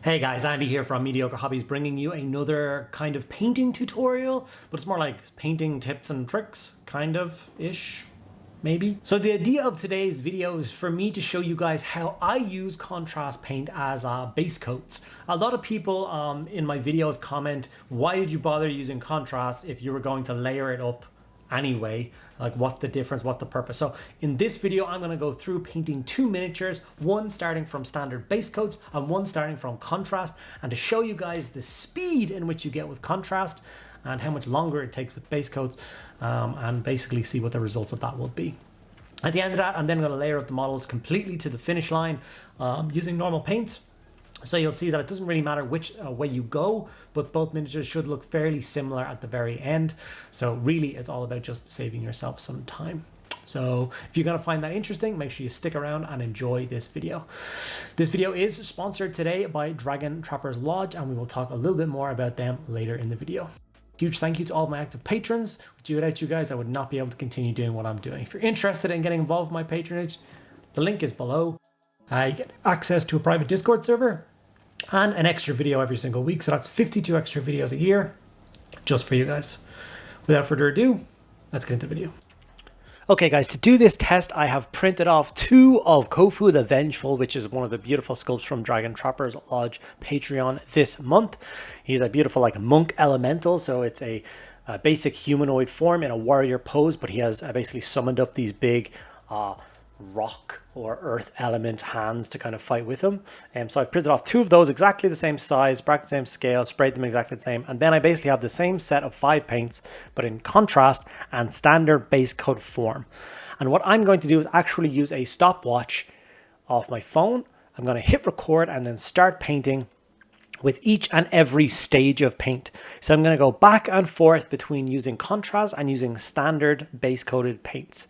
Hey guys, Andy here from Mediocre Hobbies, bringing you another kind of painting tutorial, but it's more like painting tips and tricks, kind of ish, maybe. So the idea of today's video is for me to show you guys how I use contrast paint as base coats. A lot of people in my videos comment, why did you bother using contrast if you were going to layer it up anyway? Like, what's the difference, what's the purpose? So in this video I'm going to go through painting two miniatures, one starting from standard base coats and one starting from contrast, and to show you guys the speed in which you get with contrast and how much longer it takes with base coats, and basically see what the results of that will be. At the end of that, I'm then going to layer up the models completely to the finish line using normal paints. So you'll see that it doesn't really matter which way you go, but both miniatures should look fairly similar at the very end. So really it's all about just saving yourself some time. So if you're going to find that interesting, make sure you stick around and enjoy this video. This video is sponsored today by Dragon Trappers Lodge, and we will talk a little bit more about them later in the video. Huge thank you to all of my active patrons. Without you guys, I would not be able to continue doing what I'm doing. If you're interested in getting involved with my patronage, the link is below. You get access to a private Discord server and an extra video every single week. So that's 52 extra videos a year just for you guys. Without further ado, let's get into the video. Okay guys, to do this test, I have printed off two of Kofu the Vengeful, which is one of the beautiful sculpts from Dragon Trappers Lodge Patreon this month. He's a beautiful like monk elemental, so it's a basic humanoid form in a warrior pose, but he has basically summoned up these big rock or earth element hands to kind of fight with him. So I've printed off two of those exactly the same size, the same scale, sprayed them exactly the same, and then I basically have the same set of 5 paints but in contrast and standard base coat form. And what I'm going to do is actually use a stopwatch off my phone. I'm going to hit record and then start painting with each and every stage of paint. So I'm going to go back and forth between using contrast and using standard base coated paints.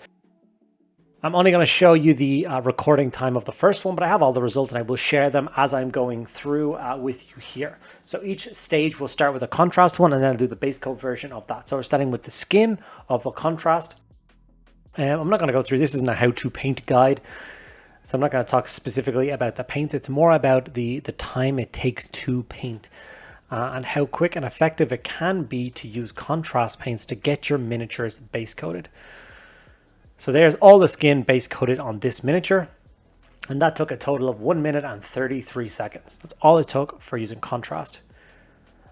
I'm only going to show you the recording time of the first one, but I have all the results and I will share them as I'm going through with you here. So each stage will start with a contrast one and then I'll do the base coat version of that. So we're starting with the skin of the contrast. I'm not going to go through, this isn't a how to paint guide, so I'm not going to talk specifically about the paints. It's more about the time it takes to paint and how quick and effective it can be to use contrast paints to get your miniatures base coated. So there's all the skin base coated on this miniature, and that took a total of 1 minute and 33 seconds. That's all it took for using contrast.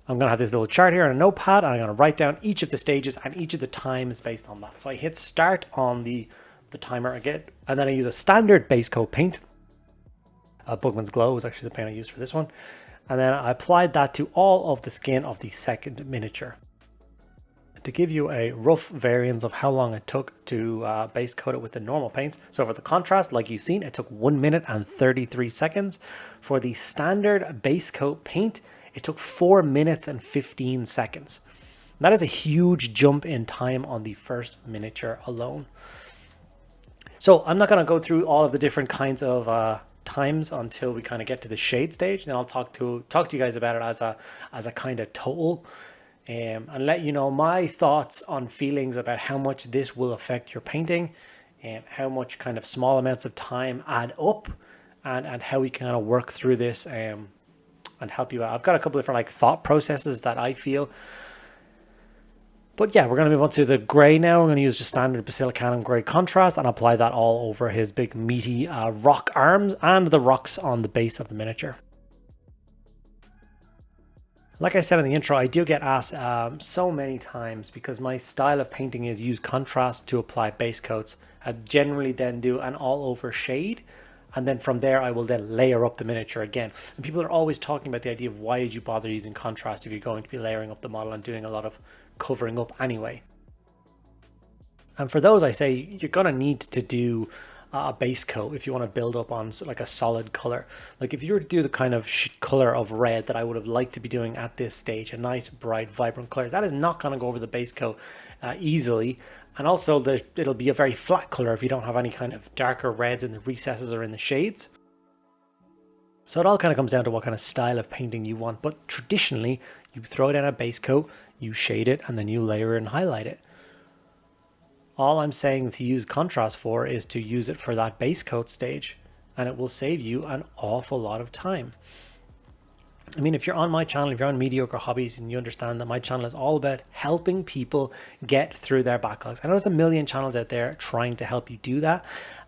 I'm going to have this little chart here on a notepad, and I'm going to write down each of the stages and each of the times based on that. So I hit start on the timer again, and then I use a standard base coat paint. Bugman's Glow was actually the paint I used for this one. And then I applied that to all of the skin of the second miniature. To give you a rough variance of how long it took to base coat it with the normal paints. So for the contrast, like you've seen, it took 1 minute and 33 seconds. For the standard base coat paint, it took 4 minutes and 15 seconds. That is a huge jump in time on the first miniature alone. So I'm not going to go through all of the different kinds of times until we kind of get to the shade stage. Then I'll talk to you guys about it as a kind of total. And let you know my thoughts on feelings about how much this will affect your painting and how much kind of small amounts of time add up, and how we kind of work through this and help you out. I've got a couple of different like thought processes that I feel. But yeah, we're going to move on to the grey now. I'm going to use just standard Basilicanum Grey contrast and apply that all over his big meaty rock arms and the rocks on the base of the miniature. Like I said in the intro, I do get asked so many times, because my style of painting is use contrast to apply base coats. I generally then do an all over shade, and then from there I will then layer up the miniature again. And people are always talking about the idea of why did you bother using contrast if you're going to be layering up the model and doing a lot of covering up anyway. And for those, I say you're going to need to do a base coat if you want to build up on like a solid color. Like if you were to do the kind of color of red that I would have liked to be doing at this stage, a nice bright vibrant color, that is not going to go over the base coat easily. And also it'll be a very flat color if you don't have any kind of darker reds in the recesses or in the shades. So it all kind of comes down to what kind of style of painting you want, but traditionally you throw down a base coat, you shade it, and then you layer and highlight it. All I'm saying to use contrast for is to use it for that base coat stage, and it will save you an awful lot of time. I mean, if you're on my channel, if you're on Mediocre Hobbies, and you understand that my channel is all about helping people get through their backlogs. I know there's a million channels out there trying to help you do that,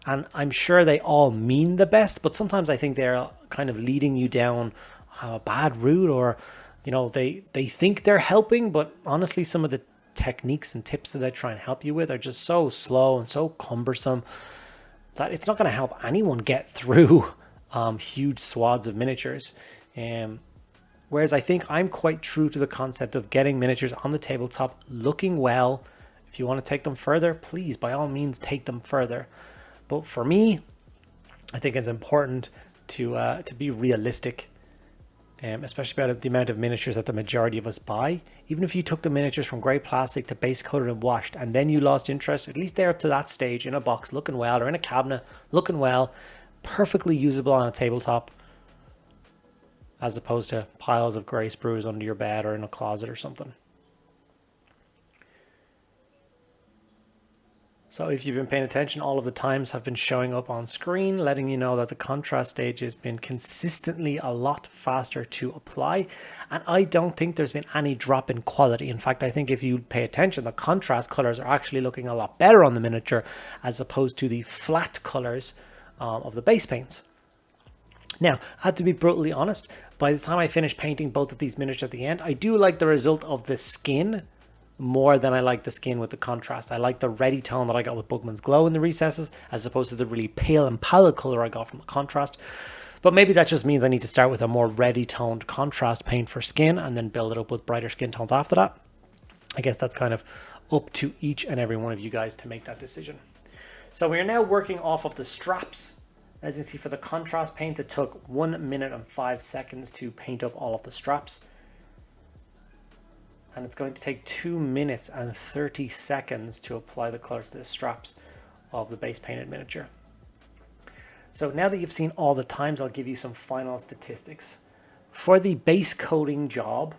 and I'm sure they all mean the best, but sometimes I think they're kind of leading you down a bad route, or you know, they think they're helping, but honestly some of the techniques and tips that I try and help you with are just so slow and so cumbersome that it's not going to help anyone get through huge swaths of miniatures. Whereas I think I'm quite true to the concept of getting miniatures on the tabletop looking well. If you want to take them further, please, by all means, take them further. But for me, I think it's important to be realistic, especially about the amount of miniatures that the majority of us buy. Even if you took the miniatures from grey plastic to base coated and washed, and then you lost interest, at least they're up to that stage in a box looking well, or in a cabinet looking well, perfectly usable on a tabletop, as opposed to piles of grey sprues under your bed or in a closet or something. So if you've been paying attention, all of the times have been showing up on screen, letting you know that the contrast stage has been consistently a lot faster to apply. And I don't think there's been any drop in quality. In fact, I think if you pay attention, the contrast colors are actually looking a lot better on the miniature as opposed to the flat colors of the base paints. Now, I have to be brutally honest, by the time I finish painting both of these miniatures at the end, I do like the result of the skin more than I like the skin with the contrast. I like the reddy tone that I got with Bugman's Glow in the recesses, as opposed to the really pale and pallid color I got from the contrast. But maybe that just means I need to start with a more reddy toned contrast paint for skin and then build it up with brighter skin tones after that. I guess that's kind of up to each and every one of you guys to make that decision. So we are now working off of the straps. As you can see, for the contrast paints, it took 1 minute and 5 seconds to paint up all of the straps. And it's going to take 2 minutes and 30 seconds to apply the color to the straps of the base painted miniature. So now that you've seen all the times, I'll give you some final statistics. For the base coating job,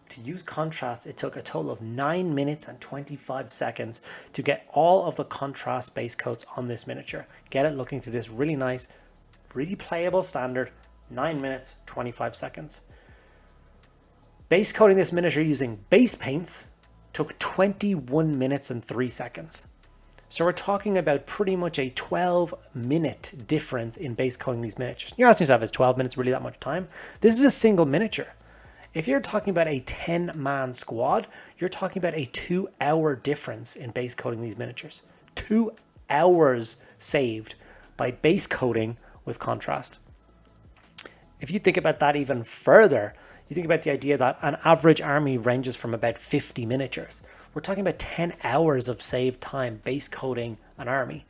to use contrast, it took a total of 9 minutes and 25 seconds to get all of the contrast base coats on this miniature. Get it looking to this really nice, really playable standard, 9 minutes, 25 seconds. Base coating this miniature using base paints took 21 minutes and 3 seconds. So we're talking about pretty much a 12-minute difference in base coating these miniatures. You're asking yourself, is 12 minutes really that much time? This is a single miniature. If you're talking about a 10-man squad, you're talking about a 2-hour difference in base coating these miniatures. 2 hours saved by base coating with contrast. If you think about that even further, you think about the idea that an average army ranges from about 50 miniatures. We're talking about 10 hours of saved time base coating an army.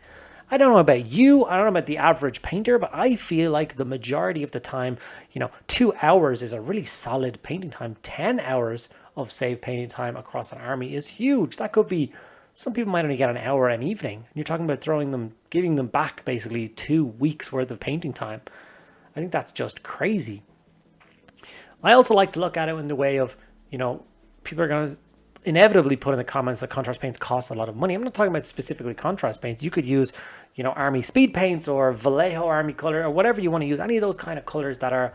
I don't know about you, I don't know about the average painter, but I feel like the majority of the time, 2 hours is a really solid painting time. 10 hours of saved painting time across an army is huge. That could be, some people might only get an hour an evening. You're talking about giving them back basically 2 weeks worth of painting time. I think that's just crazy. I also like to look at it in the way of, people are going to inevitably put in the comments that contrast paints cost a lot of money. I'm not talking about specifically contrast paints. You could use, army speed paints or Vallejo army color or whatever you want to use. Any of those kind of colors that are,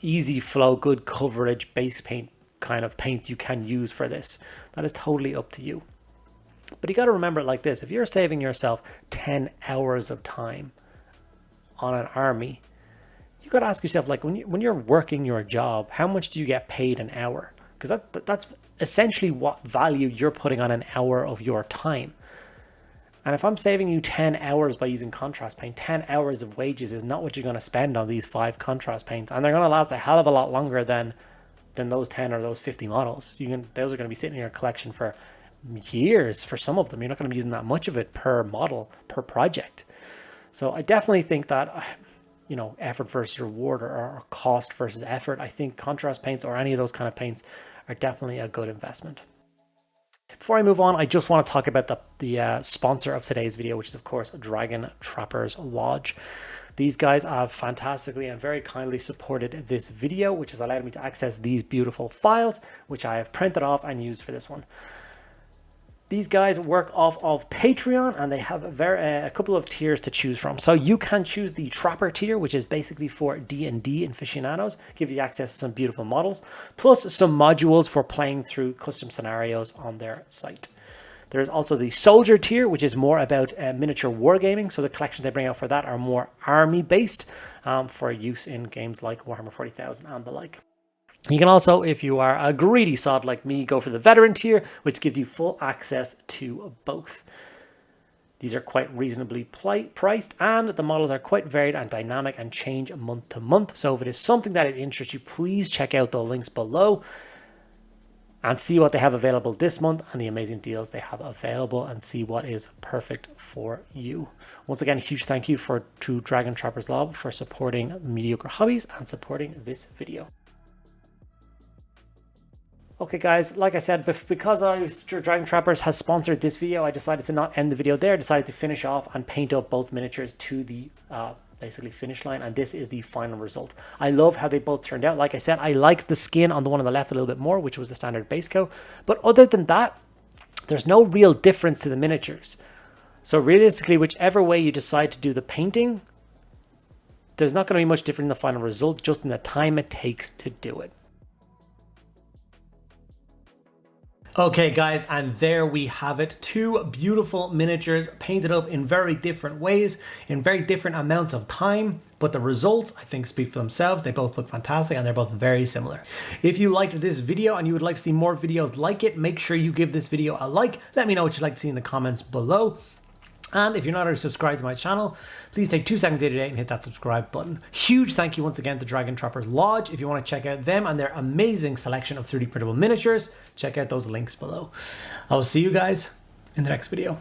easy flow, good coverage, base paint kind of paints you can use for this. That is totally up to you. But you got to remember it like this. If you're saving yourself 10 hours of time on an army, you got to ask yourself, like, when you're working your job, how much do you get paid an hour? Because that's essentially what value you're putting on an hour of your time. And if I'm saving you 10 hours by using contrast paint, 10 hours of wages is not what you're going to spend on these 5 contrast paints. And they're going to last a hell of a lot longer than those 10 or those 50 models. Those are going to be sitting in your collection for years for some of them. You're not going to be using that much of it per model, per project. So I definitely think that effort versus reward or cost versus effort. I think contrast paints or any of those kind of paints are definitely a good investment. Before I move on, I just want to talk about the sponsor of today's video, which is of course Dragon Trappers Lodge. These guys have fantastically and very kindly supported this video, which has allowed me to access these beautiful files, which I have printed off and used for this one. These guys work off of Patreon, and they have a couple of tiers to choose from. So you can choose the Trapper tier, which is basically for D&D aficionados, give you access to some beautiful models, plus some modules for playing through custom scenarios on their site. There's also the Soldier tier, which is more about miniature wargaming. So the collections they bring out for that are more army-based for use in games like Warhammer 40,000 and the like. You can also, if you are a greedy sod like me, go for the Veteran tier, which gives you full access to both. These are quite reasonably priced, and the models are quite varied and dynamic and change month to month. So if it is something that interests you, please check out the links below and see what they have available this month and the amazing deals they have available, and see what is perfect for you. Once again, a huge thank you to Dragon Trappers Lob for supporting Mediocre Hobbies and supporting this video. Okay guys, like I said, because Dragon Trappers has sponsored this video, I decided to not end the video there. I decided to finish off and paint up both miniatures to the basically finish line, and this is the final result. I love how they both turned out. Like I said, I like the skin on the one on the left a little bit more, which was the standard base coat, but other than that, there's no real difference to the miniatures. So realistically, whichever way you decide to do the painting, there's not going to be much different in the final result, just in the time it takes to do it. Okay guys, and there we have it. Two beautiful miniatures painted up in very different ways, in very different amounts of time, but the results I think speak for themselves. They both look fantastic and they're both very similar. If you liked this video and you would like to see more videos like it, make sure you give this video a like. Let me know what you'd like to see in the comments below. And if you're not already subscribed to my channel, please take 2 seconds today and hit that subscribe button. Huge thank you once again to Dragon Trappers Lodge. If you want to check out them and their amazing selection of 3D printable miniatures, check out those links below. I will see you guys in the next video.